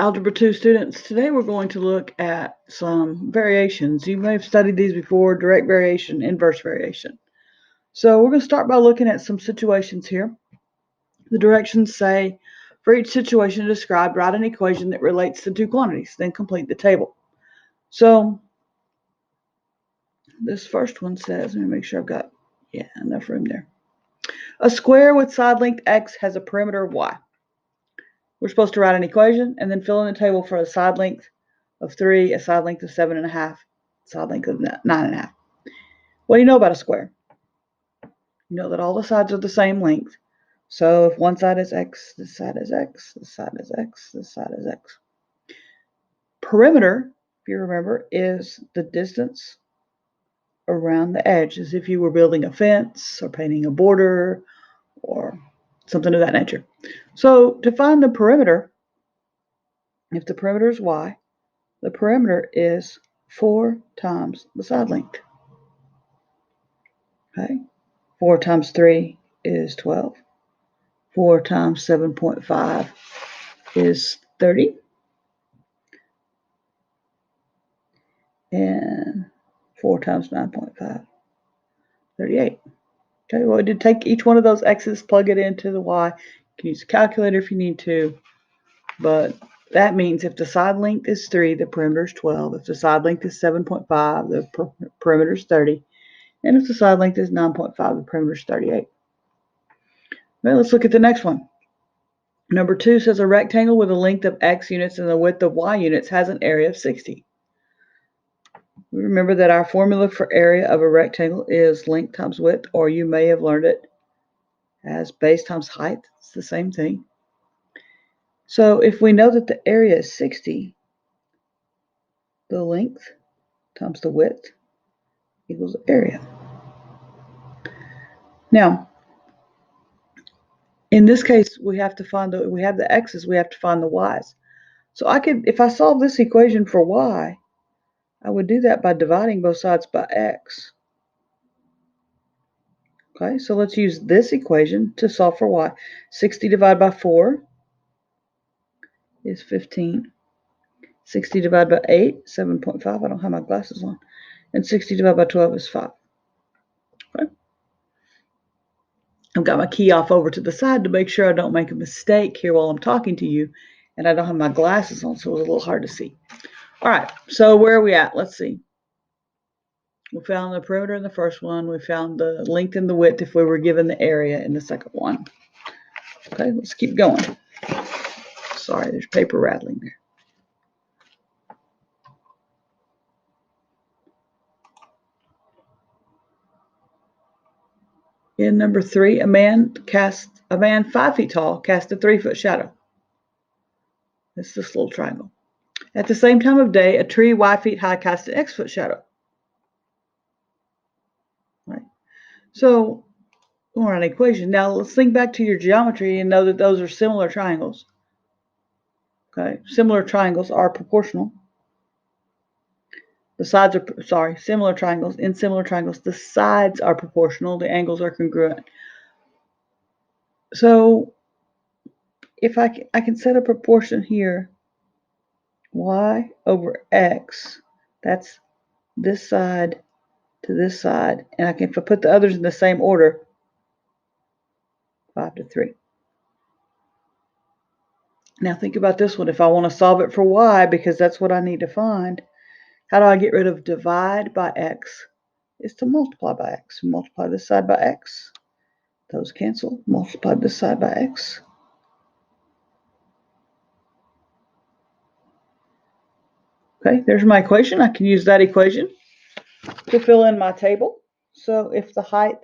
Algebra 2 students, today we're going to look at some variations. You may have studied these before: direct variation, inverse variation. So we're going to start by looking at some situations here. The directions say, for each situation described, write an equation that relates the two quantities, then complete the table. So this first one says, let me make sure I've got enough room there. A square with side length x has a perimeter of y. We're supposed to write an equation and then fill in the table for a side length of 3, a side length of 7.5, side length of 9.5. What do you know about a square? You know that all the sides are the same length. So if one side is x, this side is x, this side is x, this side is x. Perimeter, if you remember, is the distance around the edge, as if you were building a fence or painting a border or something of that nature. So to find the perimeter, if the perimeter is y, the perimeter is 4 times the side length. Okay, 4 times 3 is 12. 4 times 7.5 is 30. And 4 times 9.5, 38. Okay, well, to take each one of those x's, plug it into the y. You can use a calculator if you need to, but that means if the side length is 3, the perimeter is 12. If the side length is 7.5, the perimeter is 30. And if the side length is 9.5, the perimeter is 38. Now let's look at the next one. Number 2 says a rectangle with a length of x units and a width of y units has an area of 60. Remember that our formula for area of a rectangle is length times width, or you may have learned it as base times height. It's the same thing. So if we know that the area is 60, the length times the width equals area. Now, in this case, we have to find we have the x's, we have to find the y's. So I could, if I solve this equation for y, I would do that by dividing both sides by x. Okay, so let's use this equation to solve for y. 60 divided by 4 is 15. 60 divided by 8, 7.5. I don't have my glasses on. And 60 divided by 12 is 5. Okay. I've got my key off over to the side to make sure I don't make a mistake here while I'm talking to you. And I don't have my glasses on, so it was a little hard to see. All right, so where are we at? Let's see. We found the perimeter in the first one. We found the length and the width if we were given the area in the second one. Okay, let's keep going. Sorry, there's paper rattling there. In number 3, a man 5 feet tall cast a 3-foot shadow. It's this little triangle. At the same time of day, a tree y feet high cast an x-foot shadow. Right. So we're on an equation. Now let's think back to your geometry and know that those are similar triangles. Okay, similar triangles are proportional. The sides are, similar triangles. In similar triangles, the sides are proportional. The angles are congruent. So if I can set a proportion here, y over x, that's this side to this side, and if I put the others in the same order, 5 to 3. Now think about this one. If I want to solve it for y, because that's what I need to find, how do I get rid of divide by x? Is to multiply by x. Multiply this side by x. Those cancel. Multiply this side by x. Okay, there's my equation. I can use that equation to fill in my table. So if the height,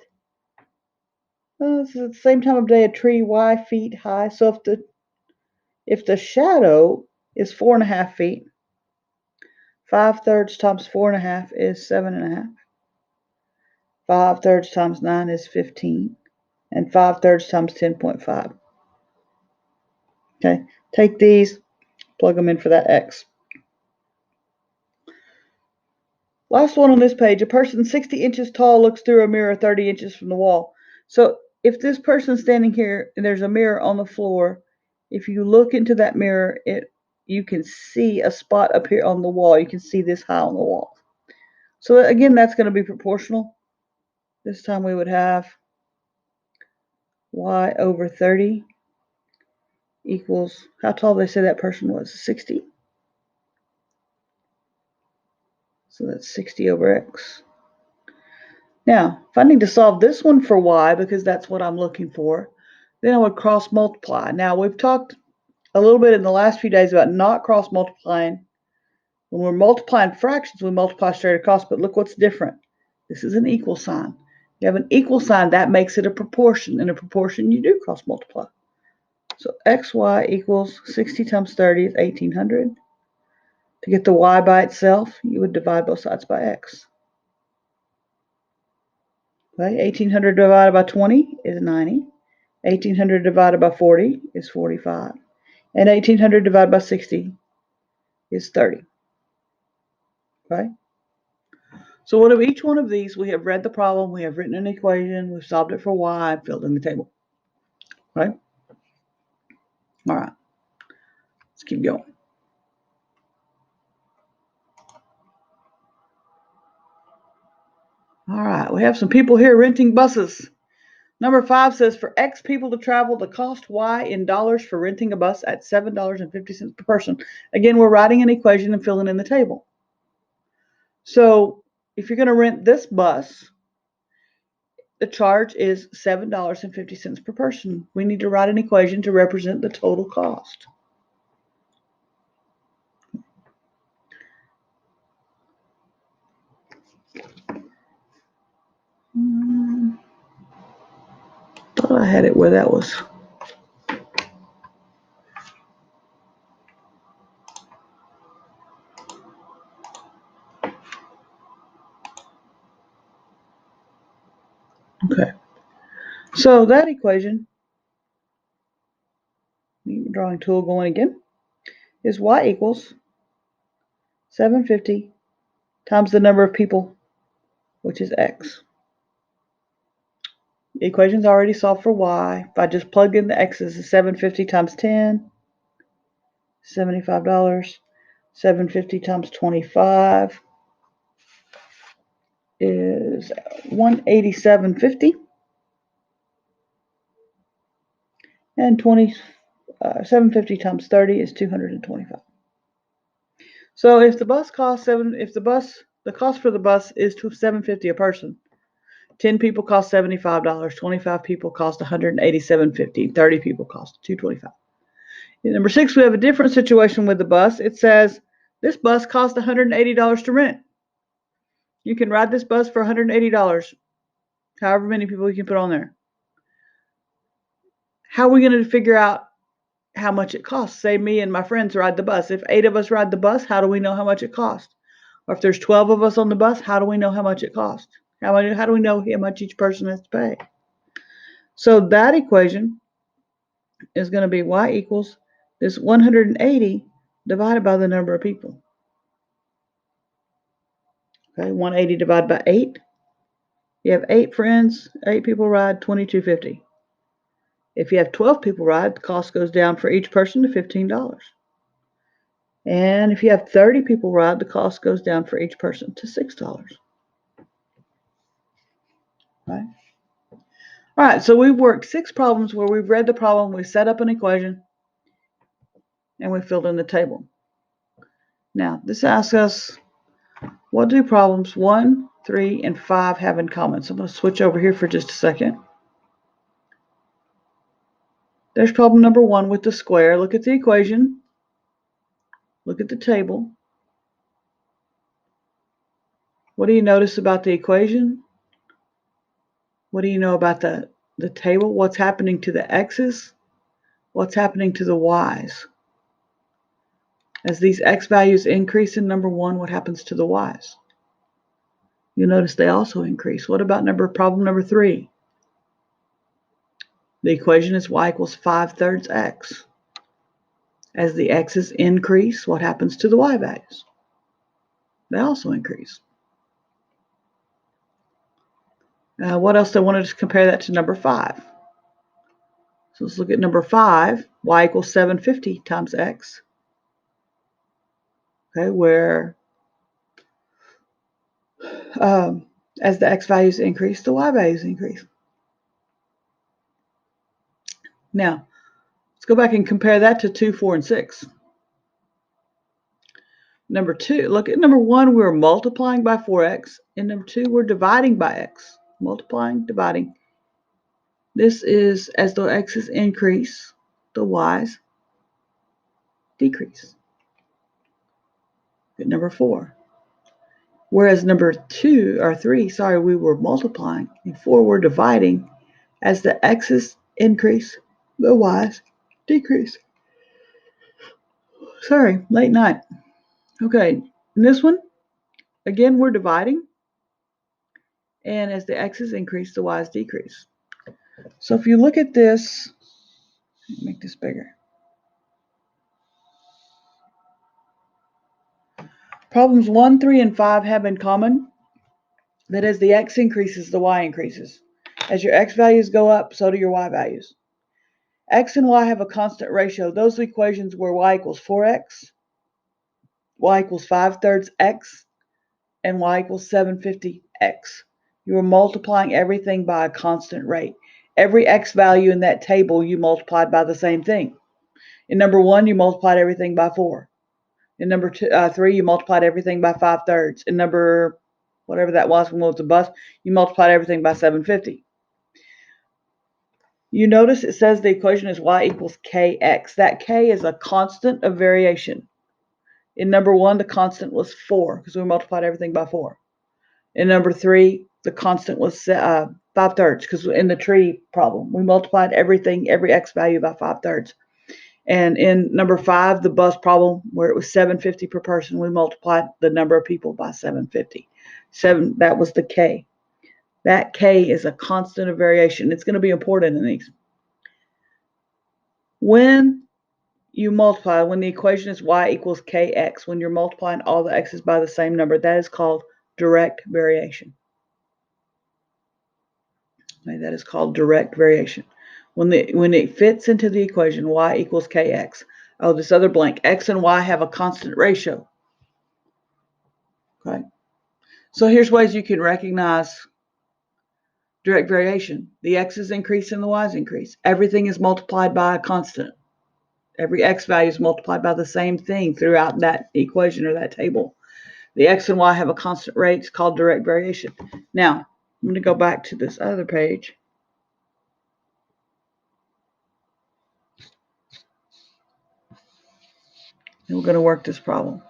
this is at the same time of day, a tree y feet high. So if the shadow is 4.5 feet, 5/3 times 4.5 is 7.5. 5/3 times 9 is 15. And 5/3 times 10.5. Okay, take these, plug them in for that x. Last one on this page, a person 60 inches tall looks through a mirror 30 inches from the wall. So if this person's standing here and there's a mirror on the floor, if you look into that mirror, it you can see a spot up here on the wall. You can see this high on the wall. So again, that's going to be proportional. This time we would have y over 30 equals, how tall they say that person was? 60. So that's 60 over x. Now, if I need to solve this one for y, because that's what I'm looking for, then I would cross multiply. Now, we've talked a little bit in the last few days about not cross multiplying. When we're multiplying fractions, we multiply straight across, but look what's different. This is an equal sign. You have an equal sign, that makes it a proportion. In a proportion, you do cross multiply. So xy equals 60 times 30 is 1800. To get the y by itself, you would divide both sides by x. Okay, 1800 divided by 20 is 90. 1800 divided by 40 is 45. And 1800 divided by 60 is 30. Right? So what of each one of these, we have read the problem, we have written an equation, we've solved it for y, and filled in the table. Right? All right. Let's keep going. All right, we have some people here renting buses. Number 5 says for X people to travel, the cost Y in dollars for renting a bus at $7.50 per person. Again, we're writing an equation and filling in the table. So if you're going to rent this bus, the charge is $7.50 per person. We need to write an equation to represent the total cost. Thought I had it where that was. Okay. So that equation, drawing tool going again, is y equals 750 times the number of people, which is x. The equation's already solved for y. If I just plug in the x's, it's 750 times 10, $75. 750 times 25 is 187.50. And 750 times 30 is 225. So if the cost for the bus is $750 a person, 10 people cost $75, 25 people cost $187.50, 30 people cost $225. In number 6, we have a different situation with the bus. It says this bus costs $180 to rent. You can ride this bus for $180, however many people you can put on there. How are we going to figure out how much it costs? Say me and my friends ride the bus. If 8 of us ride the bus, how do we know how much it costs? Or if there's 12 of us on the bus, how do we know how much it costs? How do we know how much each person has to pay? So that equation is going to be y equals this 180 divided by the number of people. Okay, 180 divided by 8. You have 8 friends, 8 people ride, $22.50. If you have 12 people ride, the cost goes down for each person to $15. And if you have 30 people ride, the cost goes down for each person to $6. Right? All right, so we've worked 6 problems where we've read the problem, we set up an equation, and we filled in the table. Now, this asks us, what do problems 1, 3, and 5 have in common? So I'm going to switch over here for just a second. There's problem number 1 with the square. Look at the equation. Look at the table. What do you notice about the equation? What do you know about the table? What's happening to the x's? What's happening to the y's? As these x values increase in number 1, what happens to the y's? You'll notice they also increase. What about problem number 3? The equation is y equals 5/3 x. As the x's increase, what happens to the y values? They also increase. What else? I wanted to compare that to number 5. So let's look at number 5. Y equals 750 times x. Okay, where as the x values increase, the y values increase. Now, let's go back and compare that to 2, 4, and 6. Number 2, look at number 1, we're multiplying by 4x. And number 2, we're dividing by x. Multiplying, dividing. This is as the x's increase, the y's decrease. At number 4. Whereas number 2 or 3, sorry, we were multiplying, and 4 we're dividing. As the x's increase, the y's decrease. Sorry, late night. Okay, in this one, again, we're dividing. And as the x's increase, the y's decrease. So if you look at this, make this bigger. Problems 1, 3, and 5 have in common that as the x increases, the y increases. As your x values go up, so do your y values. X and y have a constant ratio. Those equations where y equals 4x, y equals 5/3 x, and y equals 750x. You are multiplying everything by a constant rate. Every x value in that table you multiplied by the same thing. In number 1, you multiplied everything by 4. In number 3, you multiplied everything by 5/3. In number, whatever that was when it was a bus, you multiplied everything by 750. You notice it says the equation is y equals kx. That k is a constant of variation. In number 1, the constant was 4 because we multiplied everything by 4. In number 3, the constant was 5/3 because in the tree problem, we multiplied everything, every x value by 5/3. And in number 5, the bus problem, where it was 750 per person, we multiplied the number of people by 750. That was the k. That k is a constant of variation. It's going to be important in these. When you multiply, when the equation is y equals kx, when you're multiplying all the x's by the same number, that is called direct variation. Okay, that is called direct variation. When it fits into the equation y equals kx, oh, this other blank, x and y have a constant ratio. Okay, so here's ways you can recognize direct variation. The x's increase and the y's increase. Everything is multiplied by a constant. Every x value is multiplied by the same thing throughout that equation or that table. The x and y have a constant rate. It's called direct variation. Now, I'm going to go back to this other page. And we're going to work this problem.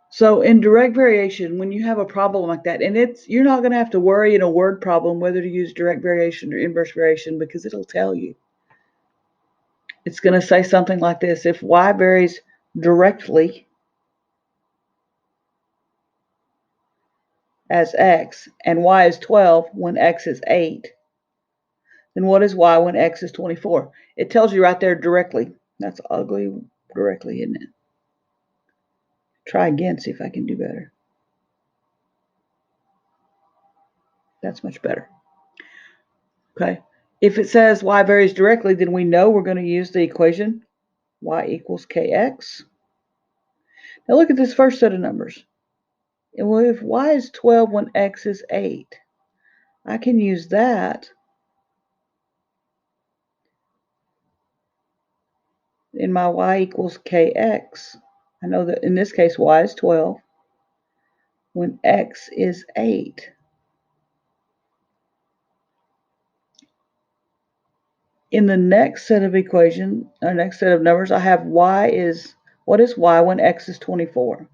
So in direct variation, when you have a problem like that, and you're not going to have to worry in a word problem whether to use direct variation or inverse variation because it'll tell you. It's going to say something like this. If y varies directly as x and y is 12 when x is 8, then what is y when x is 24? It tells you right there directly. That's ugly directly, isn't it? Try again, see if I can do better. That's much better. Okay. If it says y varies directly, then we know we're going to use the equation y equals kx. Now look at this first set of numbers. And well, if y is 12 when x is 8, I can use that in my y equals kx. I know that in this case y is 12 when x is 8. In the next set of equation, or next set of numbers, I have what is y when x is 24?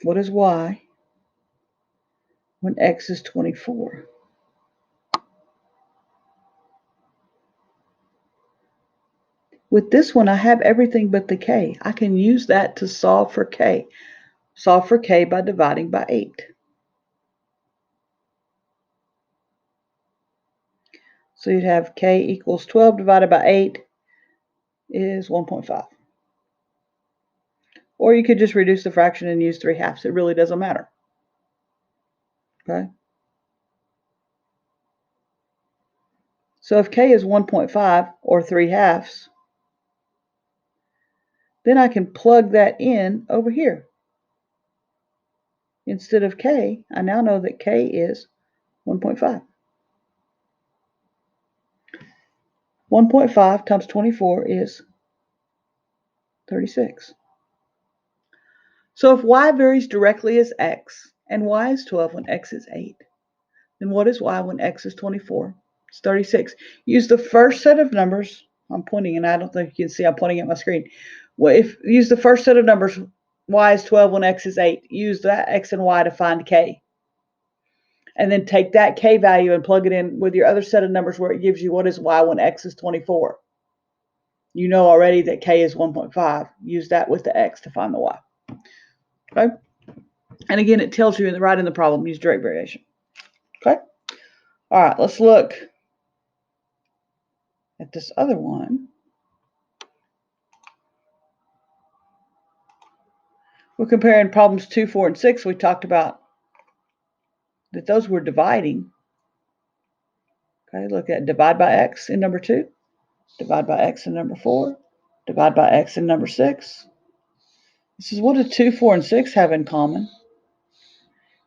What is y when x is 24? With this one, I have everything but the k. I can use that to solve for k. Solve for k by dividing by 8. So you'd have k equals 12 divided by 8 is 1.5. Or you could just reduce the fraction and use 3/2. It really doesn't matter. Okay. So if k is 1.5 or 3/2, then I can plug that in over here. Instead of k, I now know that k is 1.5. 1.5 times 24 is 36. So if y varies directly as x, and y is 12 when x is 8, then what is y when x is 24? It's 36. Use the first set of numbers. I'm pointing, and I don't think you can see I'm pointing at my screen. Well, use the first set of numbers, y is 12 when x is 8. Use that x and y to find k. And then take that k value and plug it in with your other set of numbers where it gives you what is y when x is 24. You know already that k is 1.5. Use that with the x to find the y. Okay? And again, it tells you right in the problem, use direct variation. Okay? All right, let's look at this other one. We're comparing problems 2, 4, and 6. We talked about that those were dividing. Okay, look at divide by x in number 2, divide by x in number 4, divide by x in number 6. This is what do 2, 4, and 6 have in common?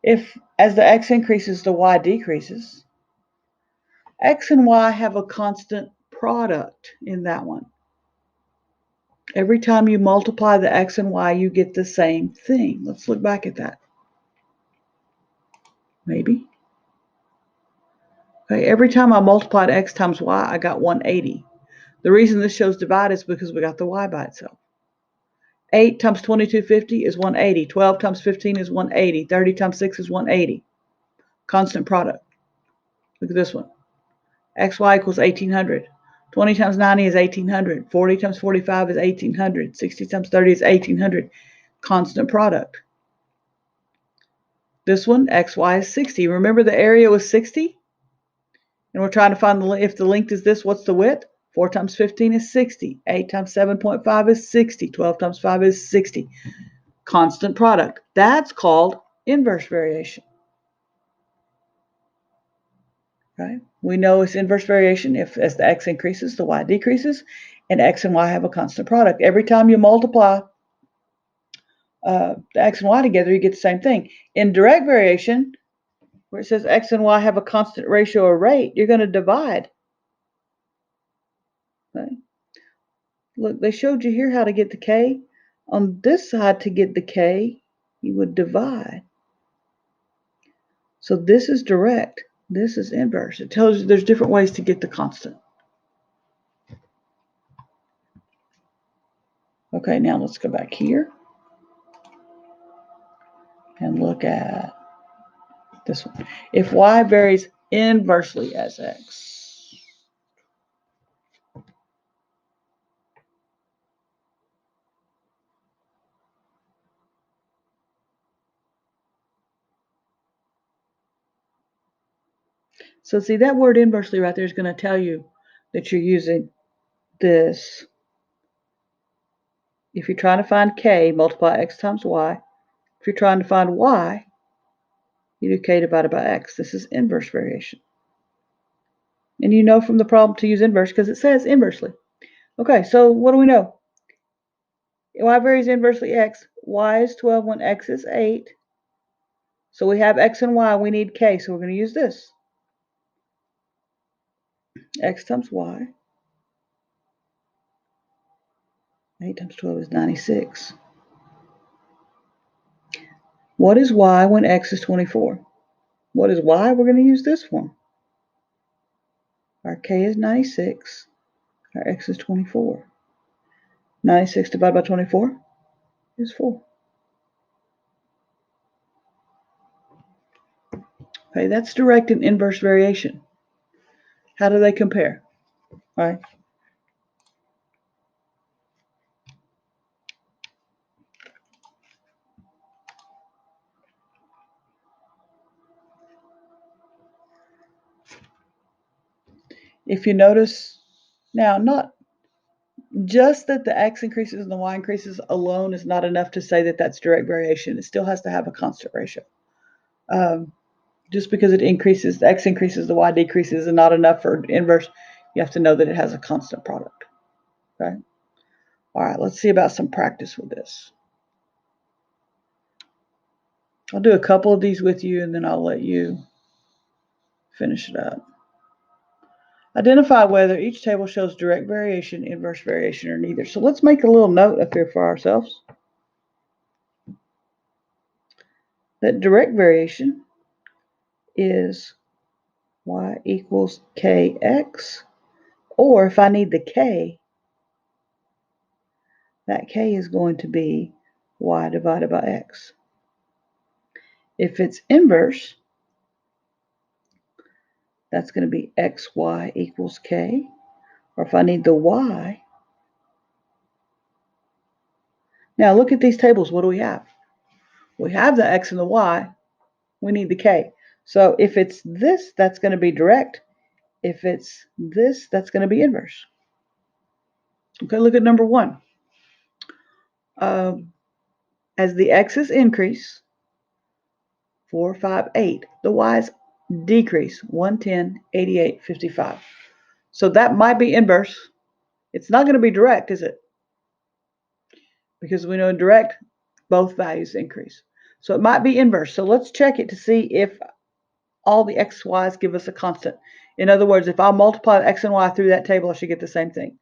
If as the x increases, the y decreases, x and y have a constant product in that one. Every time you multiply the x and y, you get the same thing. Let's look back at that. Maybe. Okay, every time I multiplied x times y, I got 180. The reason this shows divide is because we got the y by itself. 8 times 2250 is 180. 12 times 15 is 180. 30 times 6 is 180. Constant product. Look at this one. xy equals 1800. 20 times 90 is 1800. 40 times 45 is 1800. 60 times 30 is 1800. Constant product. This one, xy is 60. Remember the area was 60? And we're trying to find if the length is this, what's the width? 4 times 15 is 60. 8 times 7.5 is 60. 12 times 5 is 60. Constant product. That's called inverse variation. Right? We know it's inverse variation if as the x increases, the y decreases, and x and y have a constant product. Every time you multiply the x and y together, you get the same thing. In direct variation, where it says x and y have a constant ratio or rate, you're going to divide. Right? Look, they showed you here how to get the k. On this side, to get the k, you would divide. So this is direct. This is inverse. It tells you there's different ways to get the constant. Okay, now let's go back here and look at this one. If y varies inversely as x, so see that word inversely right there is going to tell you that you're using this. If you're trying to find k, multiply x times y. If you're trying to find y, you do k divided by x. This is inverse variation. And you know from the problem to use inverse because it says inversely. Okay, so what do we know? Y varies inversely x. Y is 12 when x is 8. So we have x and y. We need k, so we're going to use this. X times y. 8 times 12 is 96. What is y when x is 24? What is y? We're going to use this one. Our k is 96. Our x is 24. 96 divided by 24 is 4. Okay, that's direct and inverse variation. How do they compare? All right. If you notice, now not just that the x increases and the y increases alone is not enough to say that that's direct variation. It still has to have a constant ratio. Just because it increases, the x increases, the y decreases, and not enough for inverse, you have to know that it has a constant product. Okay. All right, let's see about some practice with this. I'll do a couple of these with you and then I'll let you finish it up. Identify whether each table shows direct variation, inverse variation, or neither. So let's make a little note up here for ourselves. That direct variation is y equals kx, or if I need the k, that k is going to be y divided by x. If it's inverse, that's going to be xy equals k, or if I need the y. Now look at these tables. What do we have? We have the x and the y. We need the k. So if it's this, that's going to be direct. If it's this, that's going to be inverse. Okay, look at number 1. As the x's increase, 4, 5, 8, the y's decrease, 1, 10, 88, 55. So that might be inverse. It's not going to be direct, is it? Because we know in direct, both values increase. So it might be inverse. So let's check it to see if all the x, y's give us a constant. In other words, if I multiply the x and y through that table, I should get the same thing.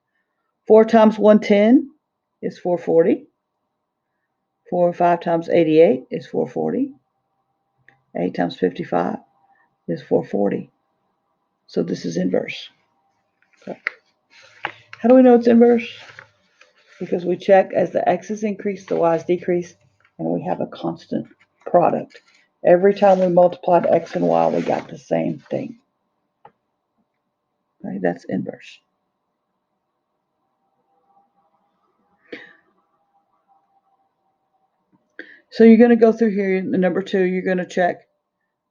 4 times 110 is 440. 4 or 5 times 88 is 440. 8 times 55 is 440. So this is inverse. Okay. How do we know it's inverse? Because we check as the x's increase, the y's decrease, and we have a constant product. Every time we multiplied x and y, we got the same thing. Okay, that's inverse. So you're going to go through here in number 2, you're going to check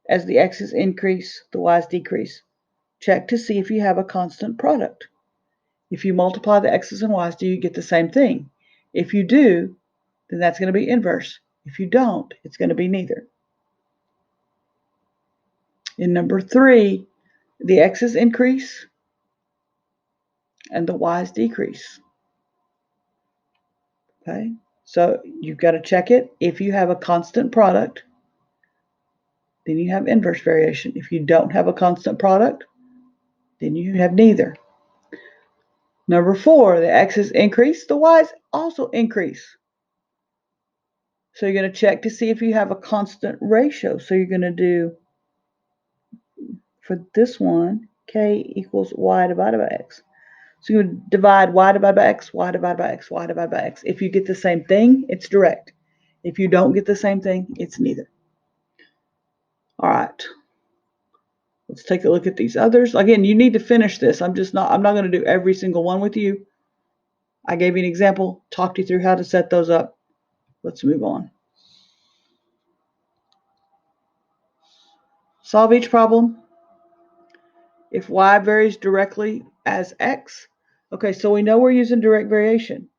as the x's increase, the y's decrease. Check to see if you have a constant product. If you multiply the x's and y's, do you get the same thing? If you do, then that's going to be inverse. If you don't, it's going to be neither. In number 3, the x's increase and the y's decrease. Okay, so you've got to check it. If you have a constant product, then you have inverse variation. If you don't have a constant product, then you have neither. Number 4, the x's increase, the y's also increase. So you're going to check to see if you have a constant ratio. So you're going to do, for this one, k equals y divided by x. So you would divide y divided by x, y divided by x, y divided by x. If you get the same thing, it's direct. If you don't get the same thing, it's neither. All right. Let's take a look at these others. Again, you need to finish this. I'm not going to do every single one with you. I gave you an example, talked you through how to set those up. Let's move on. Solve each problem. If y varies directly as x. Okay, so we know we're using direct variation.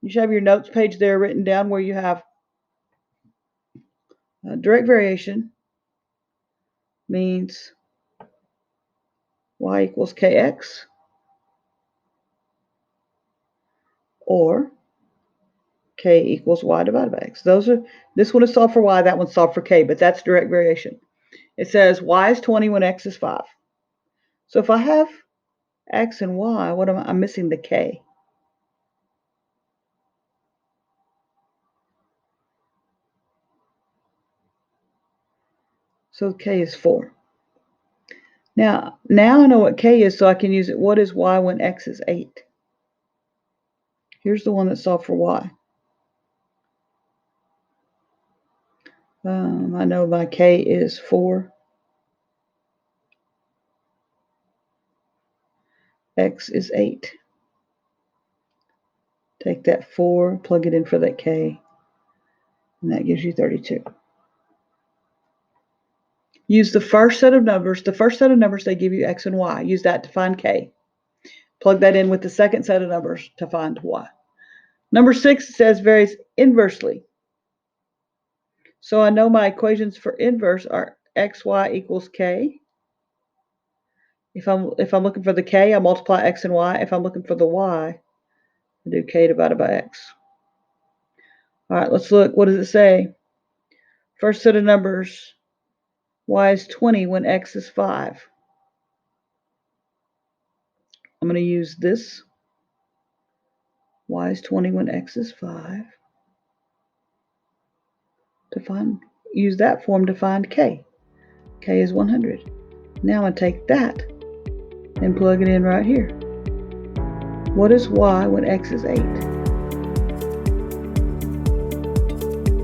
You should have your notes page there written down where you have direct variation means y equals kx, or k equals y divided by x. This one is solved for y, that one's solved for k, but that's direct variation. It says y is 20 when x is 5. So if I have x and y, I'm missing the k. So k is 4. Now I know what k is, so I can use it. What is y when x is 8? Here's the one that's solved for y. I know my k is 4. X is 8. Take that 4, plug it in for that k, and that gives you 32. Use the first set of numbers. The first set of numbers, they give you x and y. Use that to find k. Plug that in with the second set of numbers to find y. Number 6 says varies inversely. So I know my equations for inverse are xy equals k. If I'm looking for the k, I multiply x and y. If I'm looking for the y, I do k divided by x. All right, let's look. What does it say? First set of numbers. Y is 20 when x is 5. I'm going to use this. Y is 20 when x is 5. Use that form to find k. K is 100. Now I'm going to take that and plug it in right here. What is y when x is 8?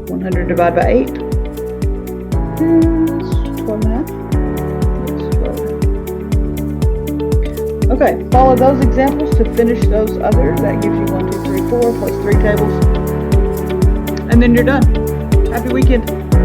100 divided by 8 is 12 and a half. Okay, follow those examples to finish those other. That gives you 1, 2, 3, 4 plus 3 tables. And then you're done. Happy weekend.